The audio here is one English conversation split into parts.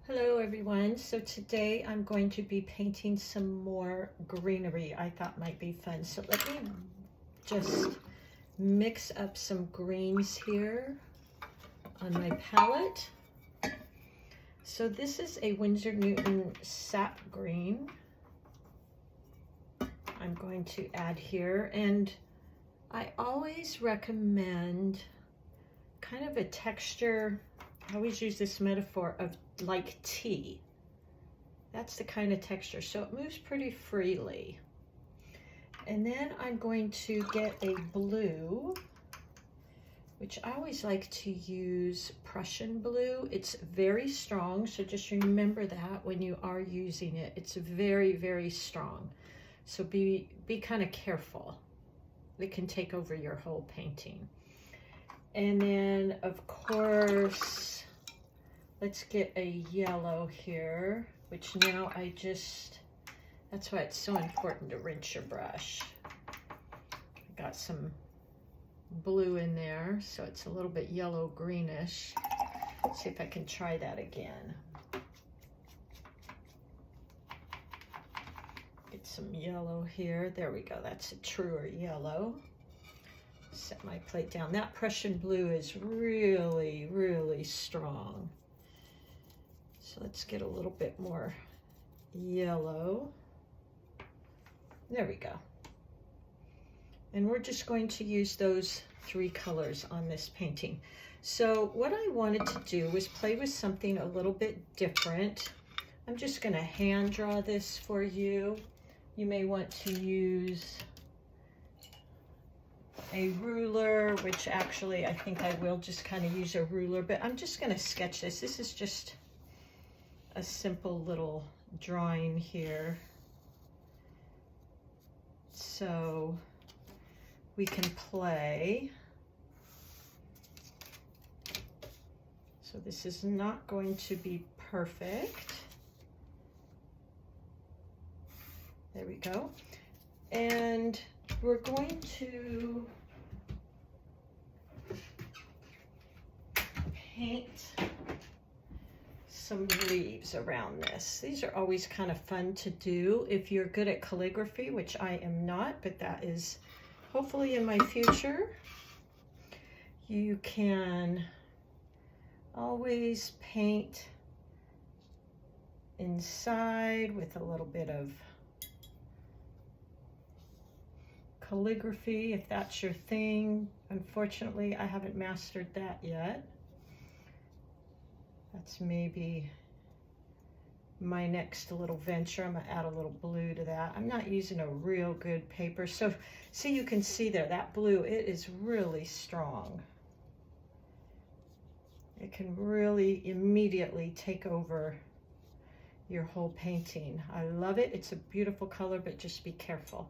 Hello everyone. So today I'm going to be painting some more greenery I thought might be fun. So let me just mix up some greens here on my palette. So this is a Winsor Newton sap green I'm going to add here, and I always recommend kind of a texture. I always use this metaphor of like tea. That's the kind of texture, so it moves pretty freely. And then I'm going to get a blue, which I always like to use Prussian blue. It's very strong, so just remember that when you are using it. It's very, very strong. So be kind of careful. It can take over your whole painting. And then, of course, let's get a yellow here, which now that's why it's so important to rinse your brush. I got some blue in there, so it's a little bit yellow greenish. Let's see if I can try that again. Get some yellow here. There we go. That's a truer yellow. Set my plate down. That Prussian blue is really, really strong. So let's get a little bit more yellow. There we go. And we're just going to use those three colors on this painting. So what I wanted to do was play with something a little bit different. I'm just going to hand draw this for you. You may want to use a ruler, which actually I think I will just kind of use a ruler, but I'm just going to sketch this. This is just a simple little drawing here. So we can play. So this is not going to be perfect. There we go. And we're going to paint some leaves around this. These are always kind of fun to do if you're good at calligraphy, which I am not, but that is hopefully in my future. You can always paint inside with a little bit of calligraphy if that's your thing. Unfortunately, I haven't mastered that yet. That's maybe my next little venture. I'm gonna add a little blue to that. I'm not using a real good paper. So see, you can see there, that blue, it is really strong. It can really immediately take over your whole painting. I love it. It's a beautiful color, but just be careful.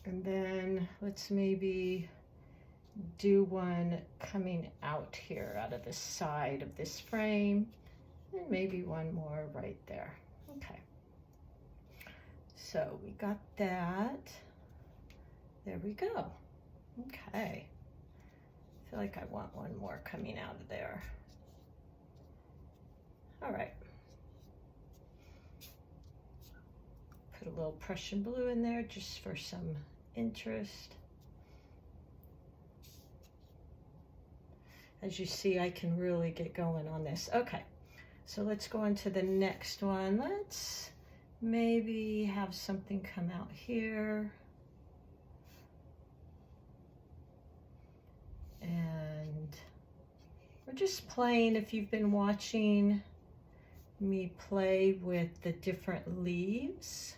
And then let's maybe do one coming out here, out of the side of this frame, and maybe one more right there. Okay. So we got that. There we go. Okay. I feel like I want one more coming out of there. All right. Put a little Prussian blue in there just for some interest. As you see, I can really get going on this. Okay, so let's go on to the next one. Let's maybe have something come out here. And we're just playing. If you've been watching me play with the different leaves,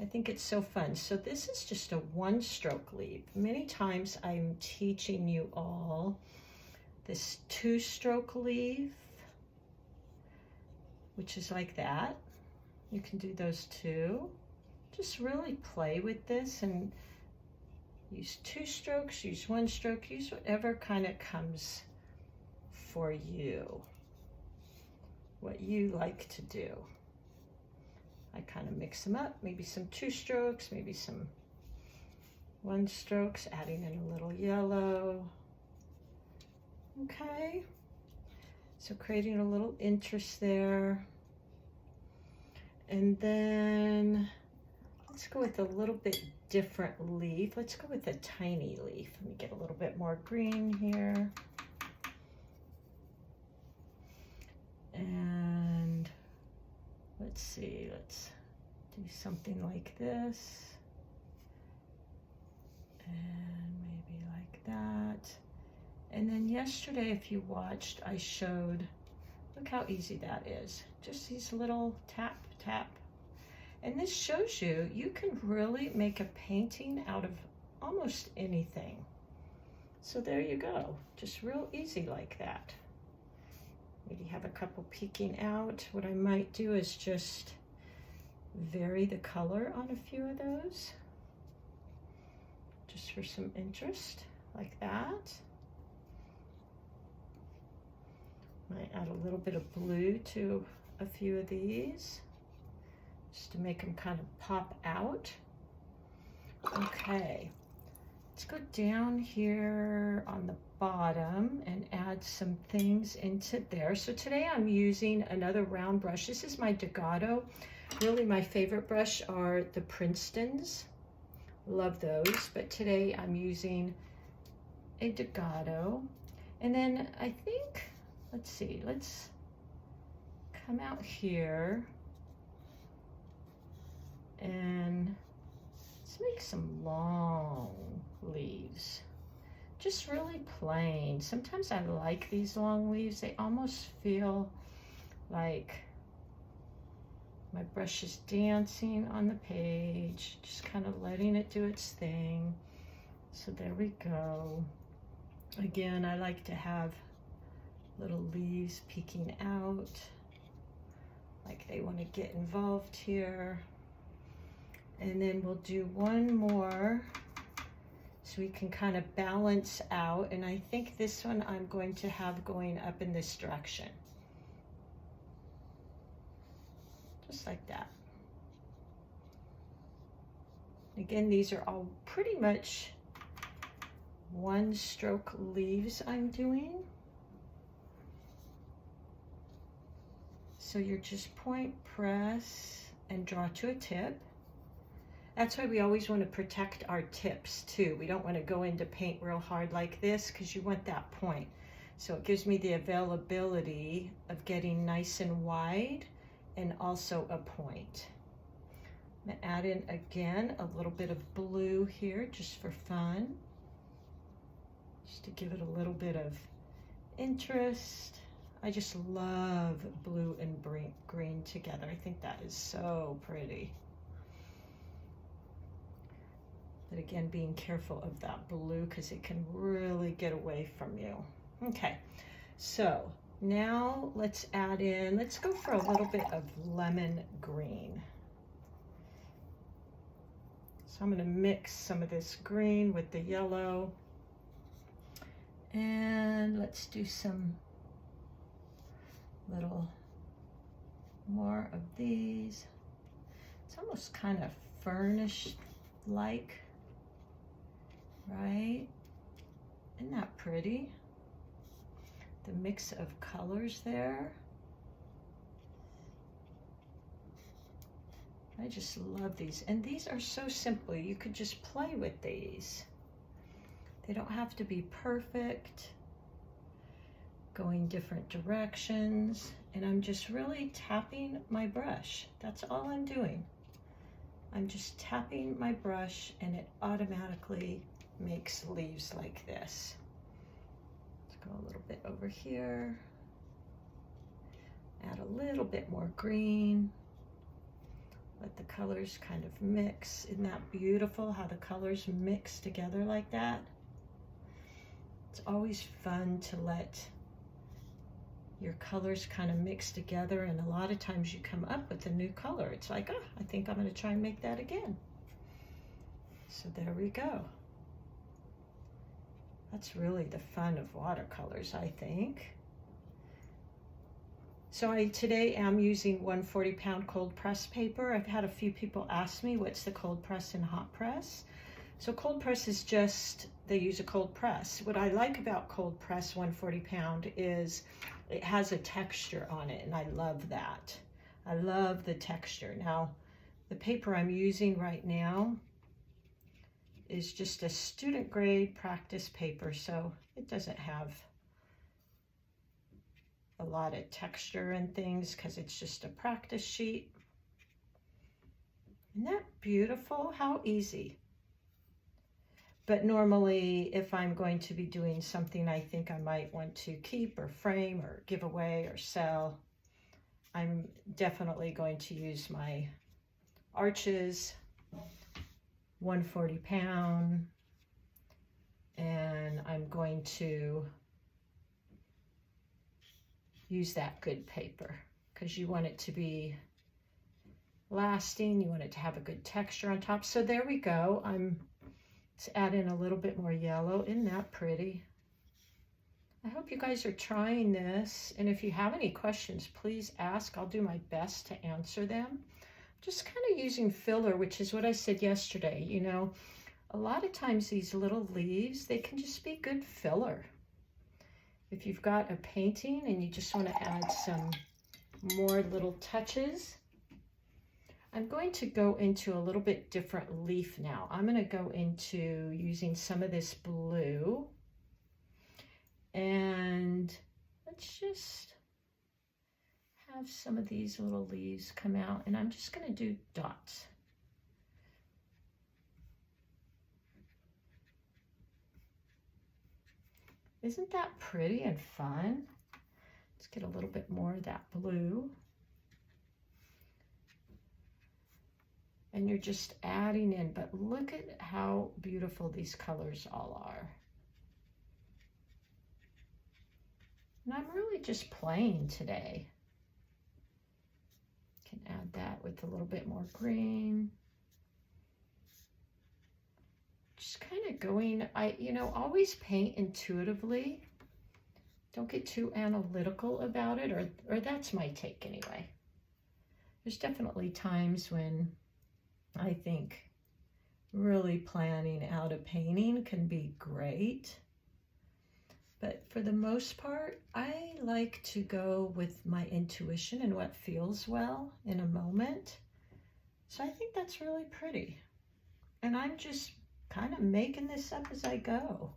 I think it's so fun. So this is just a one-stroke leaf. Many times I'm teaching you all this two-stroke leaf, which is like that. You can do those too. Just really play with this and use two strokes, use one stroke, use whatever kind of comes for you, what you like to do. I kind of mix them up, maybe some two strokes, maybe some one strokes, adding in a little yellow. Okay, So creating a little interest there. And then let's go with a little bit different leaf. Let's go with a tiny leaf. Let me get a little bit more green here. And let's see, let's do something like this. And maybe like that. And then yesterday, if you watched, I showed, look how easy that is. Just these little tap, tap. And this shows you, you can really make a painting out of almost anything. So there you go, just real easy like that. Maybe have a couple peeking out. What I might do is just vary the color on a few of those, just for some interest, like that. Might add a little bit of blue to a few of these, just to make them kind of pop out. Okay, let's go down here on the bottom and add some things into there. So today I'm using another round brush. This is my Degato. Really my favorite brush are the Princetons. Love those, but today I'm using a Degato. And then I think, let's see, let's come out here and let's make some long leaves. Just really plain. Sometimes I like these long leaves. They almost feel like my brush is dancing on the page, just kind of letting it do its thing. So there we go. Again, I like to have little leaves peeking out, like they want to get involved here. And then we'll do one more so we can kind of balance out. And I think this one I'm going to have going up in this direction. Just like that. Again, these are all pretty much one stroke leaves I'm doing. So you're just point, press, and draw to a tip. That's why we always want to protect our tips too. We don't want to go into paint real hard like this because you want that point. So it gives me the availability of getting nice and wide and also a point. I'm going to add in again a little bit of blue here just for fun. Just to give it a little bit of interest. I just love blue and green together. I think that is so pretty. But again, being careful of that blue because it can really get away from you. Okay, so now let's add in, let's go for a little bit of lemon green. So I'm gonna mix some of this green with the yellow. And let's do some little more of these. It's almost kind of furnish-like, right? Isn't that pretty? The mix of colors there. I just love these. And these are so simple. You could just play with these. They don't have to be perfect. Going different directions. And I'm just really tapping my brush. That's all I'm doing. I'm just tapping my brush and it automatically makes leaves like this. Let's go a little bit over here. Add a little bit more green. Let the colors kind of mix. Isn't that beautiful how the colors mix together like that? It's always fun to let your colors kind of mix together, and a lot of times you come up with a new color. It's like, oh, I think I'm going to try and make that again. So there we go. That's really the fun of watercolors, I think. So I today am using 140-pound cold press paper. I've had a few people ask me what's the cold press and hot press. So cold press is just, they use a cold press. What I like about cold press 140 pound is it has a texture on it, and I love that. I love the texture. Now, the paper I'm using right now is just a student grade practice paper, so it doesn't have a lot of texture and things because it's just a practice sheet. Isn't that beautiful? How easy. But normally, if I'm going to be doing something I think I might want to keep or frame or give away or sell, I'm definitely going to use my Arches 140 pound, and I'm going to use that good paper because you want it to be lasting, you want it to have a good texture on top. So there we go. Let's add in a little bit more yellow. Isn't that pretty? I hope you guys are trying this, and if you have any questions, please ask. I'll do my best to answer them. Just kind of using filler, which is what I said yesterday. You know, a lot of times these little leaves, they can just be good filler. If you've got a painting and you just want to add some more little touches, I'm going to go into a little bit different leaf now. I'm going to go into using some of this blue, and let's just have some of these little leaves come out, and I'm just going to do dots. Isn't that pretty and fun? Let's get a little bit more of that blue. And you're just adding in, but look at how beautiful these colors all are. And I'm really just playing today. Can add that with a little bit more green. Just kind of going, always paint intuitively. Don't get too analytical about it, or that's my take anyway. There's definitely times when I think really planning out a painting can be great. But for the most part, I like to go with my intuition and what feels well in a moment. So I think that's really pretty. And I'm just kind of making this up as I go.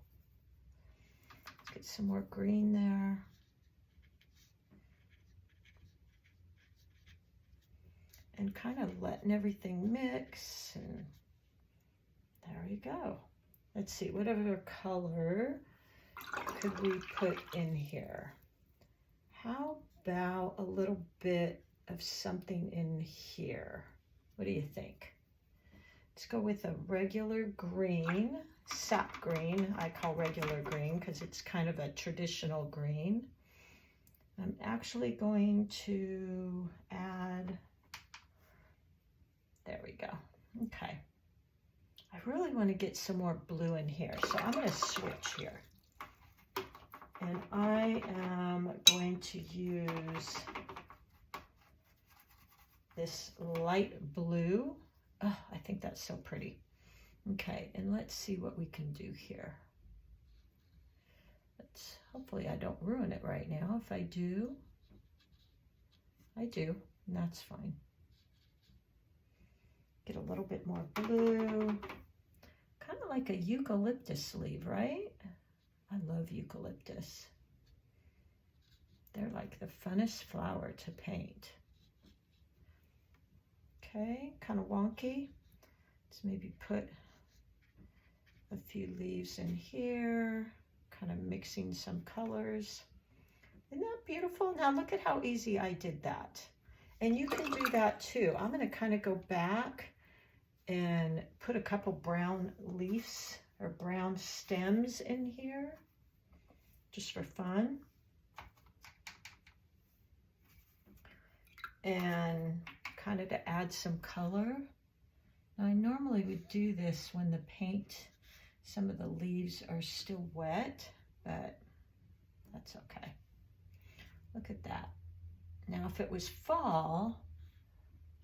Let's get some more green there. And kind of letting everything mix, and there you go. Let's see, what other color could we put in here? How about a little bit of something in here? What do you think? Let's go with a regular green, sap green. I call regular green because it's kind of a traditional green. I'm actually going to add, there we go. Okay. I really want to get some more blue in here, so I'm going to switch here. And I am going to use this light blue. Oh, I think that's so pretty. Okay, and let's see what we can do here. Hopefully I don't ruin it right now. If I do, I do, and that's fine. Get a little bit more blue, kind of like a eucalyptus leaf, right? I love eucalyptus. They're like the funnest flower to paint. Okay, kind of wonky. Let's maybe put a few leaves in here, kind of mixing some colors. Isn't that beautiful? Now look at how easy I did that. And you can do that too. I'm going to kind of go back and put a couple brown leaves or brown stems in here just for fun. And kind of to add some color. Now I normally would do this when the paint, some of the leaves are still wet, but that's okay. Look at that. Now if it was fall,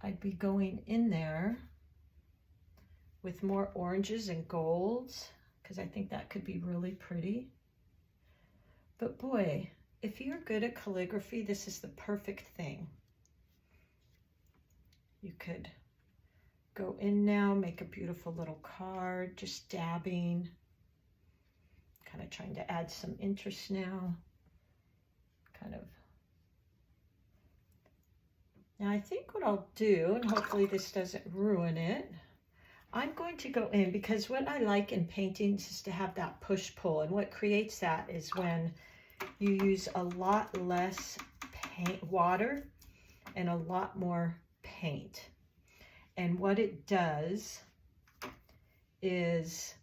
I'd be going in there with more oranges and golds, because I think that could be really pretty. But boy, if you're good at calligraphy, this is the perfect thing. You could go in now, make a beautiful little card, just dabbing, kind of trying to add some interest now, kind of. Now I think what I'll do, and hopefully this doesn't ruin it, I'm going to go in, because what I like in paintings is to have that push-pull, and what creates that is when you use a lot less water and a lot more paint. And what it does is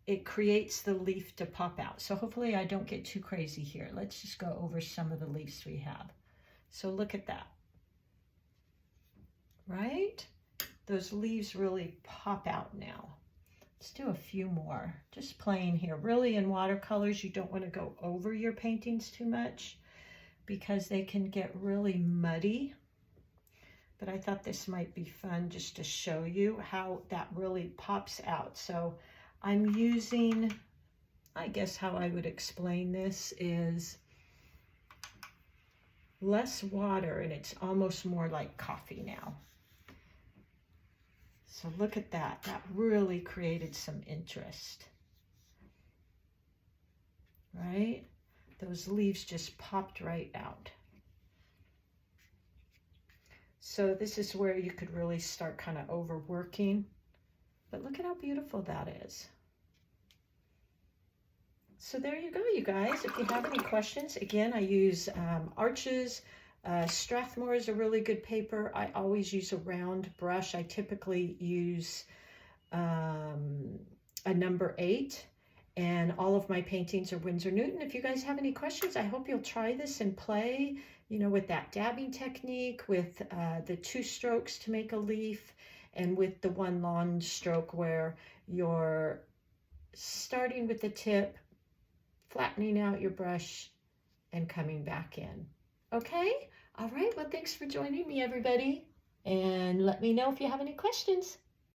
it creates the leaf to pop out. So hopefully I don't get too crazy here. Let's just go over some of the leaves we have. So look at that, right? Those leaves really pop out now. Let's do a few more, just playing here. Really, in watercolors, you don't want to go over your paintings too much because they can get really muddy. But I thought this might be fun just to show you how that really pops out. So I'm using, I guess how I would explain this is less water, and it's almost more like coffee now. So look at that. That really created some interest, right? Those leaves just popped right out. So this is where you could really start kind of overworking. But look at how beautiful that is. So there you go, you guys. If you have any questions, again, I use Arches. Strathmore is a really good paper. I always use a round brush. I typically use a number 8, and all of my paintings are Winsor Newton. If you guys have any questions, I hope you'll try this and play, you know, with that dabbing technique, with the 2 strokes to make a leaf, and with the 1 long stroke where you're starting with the tip, flattening out your brush, and coming back in. Okay? All right. Well, thanks for joining me, everybody. And let me know if you have any questions.